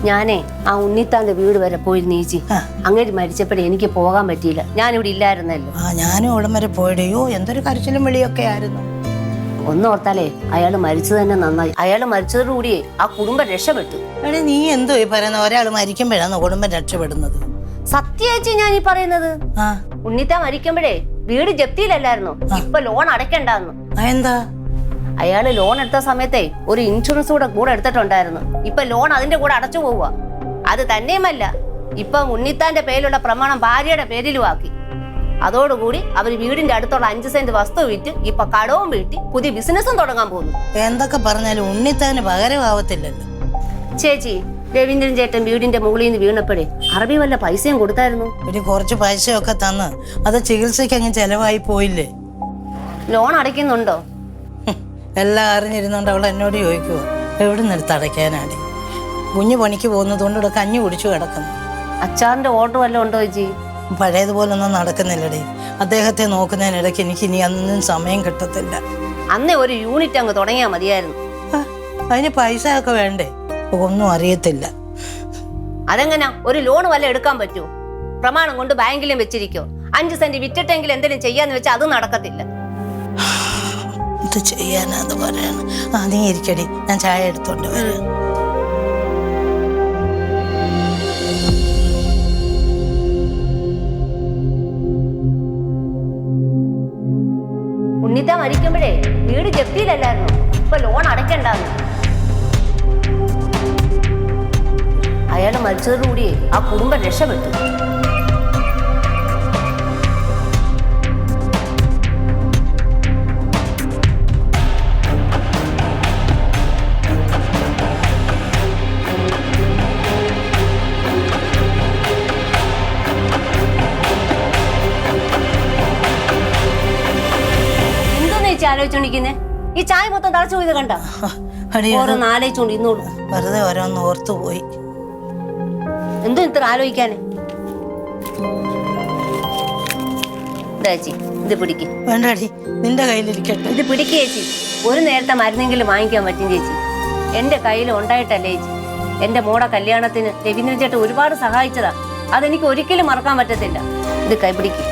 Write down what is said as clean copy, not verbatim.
ഞാനേ ആ ഉണ്ണിത്താന്റെ വീട് വരെ പോയിരുന്നു ചേച്ചി. അങ്ങനെ മരിച്ചപ്പോഴേ എനിക്ക് പോകാൻ പറ്റിയില്ല, ഞാനിവിടെ ഇല്ലായിരുന്നല്ലോ. ഞാനും അവിടം വരെ പോയിടയോ, എന്തൊരു കരച്ചിലും വിളിയൊക്കെ ആയിരുന്നു. ഒന്നോർത്താലേ അയാൾ മരിച്ചത് തന്നെ നന്നായി. അയാൾ മരിച്ചതോടുകൂടിയേ ആ കുടുംബം രക്ഷപ്പെട്ടു. എടേ നീ എന്തോ ഈ പറയുന്ന, ഒരാൾ മരിക്കുമ്പോഴാണ് കുടുംബം രക്ഷപ്പെടുന്നത്? സത്യേച്ചി ഞാൻ ഈ പറയുന്നത്. ഉണ്ണിത്താൻ മരിക്കുമ്പോഴേ വീട് ജപ്തിയിലല്ലായിരുന്നു, ഇപ്പൊ ലോൺ അടയ്ക്കണ്ടെന്ന്. എന്താ? അയാള് ലോൺ എടുത്ത സമയത്തെ ഒരു ഇൻഷുറൻസ് കൂടെ എടുത്തിട്ടുണ്ടായിരുന്നു. ഇപ്പൊ ലോൺ അതിന്റെ കൂടെ അടച്ചു പോവുക. അത് തന്നെയുമല്ല, ഇപ്പൊ ഉണ്ണിത്താന്റെ പേരിലുള്ള പ്രമാണം ഭാര്യയുടെ പേരിലും ആക്കി. അതോടുകൂടി അവർ വീടിന്റെ അടുത്തുള്ള 5 സെന്റ് വസ്തു വിറ്റ് ഇപ്പൊ കടവും വീട്ടി പുതിയ ബിസിനസ്സും തുടങ്ങാൻ പോകുന്നു. എന്തൊക്കെ പറഞ്ഞാലും ഉണ്ണിത്താന് പകരമാവത്തില്ലല്ലോ. ചേച്ചി, രവീന്ദ്രൻ ചേട്ടൻ വീടിന്റെ മുകളിൽ നിന്ന് വീണപ്പോഴേ അറബി വല്ല പൈസയും കൊടുത്തായിരുന്നു. ഒരു കുറച്ച് പൈസയൊക്കെ തന്ന് അത് ചികിത്സയ്ക്ക് അങ്ങ് ചെലവായി പോയില്ലേ? ലോൺ അടയ്ക്കുന്നുണ്ടോ? എല്ലാം അറിഞ്ഞിരുന്നോണ്ട് അവൾ എന്നോട് ചോദിക്കുവോ എവിടെ നിന്നെടുത്ത് അടയ്ക്കാനാടി? കുഞ്ഞു പണിക്ക് പോകുന്നത് കൊണ്ട് ഇവിടെ കഞ്ഞി കുടിച്ചു കിടക്കുന്നു. അച്ചാറിന്റെ ഓർഡർ വല്ലതും ഉണ്ടോ ചേച്ചി? പഴയതുപോലൊന്നും നടക്കുന്നില്ലടി. അദ്ദേഹത്തെ നോക്കുന്നതിനിടയ്ക്ക് എനിക്ക് ഇനി അന്നും സമയം കിട്ടത്തില്ല. അന്നേ ഒരു യൂണിറ്റ് അങ്ങ് തുടങ്ങിയാൽ മതിയായിരുന്നു. അതിന് പൈസ ഒക്കെ വേണ്ടേ? ഒന്നും അറിയത്തില്ല. അതെങ്ങനാ ഒരു ലോൺ വല്ല എടുക്കാൻ പറ്റുമോ? പ്രമാണം കൊണ്ട് ബാങ്കിലും വെച്ചിരിക്കോ? 5 സെന്റ് വിറ്റിട്ടെങ്കിലും എന്തെങ്കിലും ചെയ്യാന്ന് വെച്ചാൽ അത് നടക്കത്തില്ല. എന്ത് ചെയ്യാനാന്ന് പറയാണ്. നീ ഇരിക്കടി, ഞാൻ ചായ എടുത്തോണ്ട് വരാം. ഉണ്ണിത്താൻ മരിക്കുമ്പോഴേ വീട് ജപ്തിയിലല്ലായിരുന്നു, ഇപ്പൊ ലോൺ അടയ്ക്കണ്ടാന്ന്. അയാൾ മരിച്ചതോടുകൂടി ആ കുടുംബം രക്ഷപ്പെട്ടു. ആലോചിച്ചോണ്ടിരിക്കുന്നേ ഈ ചായ മൊത്തം തളച്ചു പോയത് കണ്ട? ഓരോന്ന് ആലോചിച്ചോണ്ട് ഇന്നോളൂ. വെറുതെ ഓരോന്ന് ഓർത്തു പോയി. എന്തോ ഇത്ര ആലോചിക്കാന്? ചേച്ചി ഇത് പിടിക്ക്. വേണ്ടാടി, നിന്റെ കയ്യിലിരിക്കട്ടെ. ഇത് പിടിക്ക് ചേച്ചി. ഒരു നേരത്തെ മരുന്നെങ്കിലും വാങ്ങിക്കാൻ പറ്റും ചേച്ചി. എന്റെ കയ്യിൽ ഉണ്ടായിട്ടല്ലേ ചേച്ചി. എന്റെ മോടെ കല്യാണത്തിന് രവീന്ദ്രൻ ചേട്ടൻ ഒരുപാട് സഹായിച്ചതാ. അതെനിക്ക് ഒരിക്കലും മറക്കാൻ പറ്റത്തില്ല. ഇത് കൈ പിടിക്ക്.